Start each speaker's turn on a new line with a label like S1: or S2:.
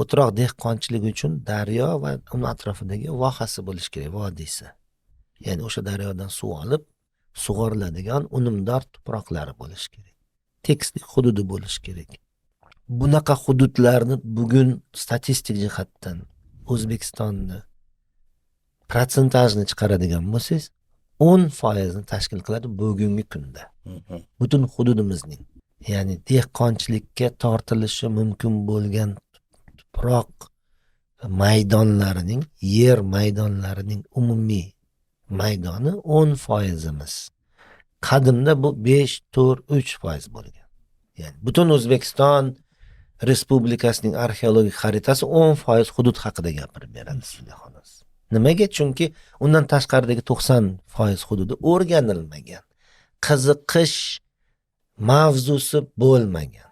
S1: o'troq dehqonchilik uchun daryo va uni atrofidagi vohasi bo'lishi kerak, vodiysi. Ya'ni o'sha daryodan suv olib sug'oriladigan unumdor tuproqlari bo'lishi kerak. Tekislik hududi bo'lishi kerak. Bunaqa hududlarni bugun statistik jihatdan O'zbekistonni prosentajni chiqaradigan bo'lsangiz, 10% ni tashkil qiladi bugungi kunda. Butun hududimizning, ya'ni dehqonchilikka tortilishi mumkin bo'lgan tuproq maydonlarining, yer maydonlarining umumiy maydoni 10%imiz. Qadimda bu 5-4-3% bo'lgan. Ya'ni butun O'zbekiston Respublikasining arxeologik xaritasi 10% hudud haqida gapirib beradi sizga xolos. Nimaga? Chunki undan tashqaridagi 90% hududi o'rganilmagan, qiziqish mavzusi bo'lmagan.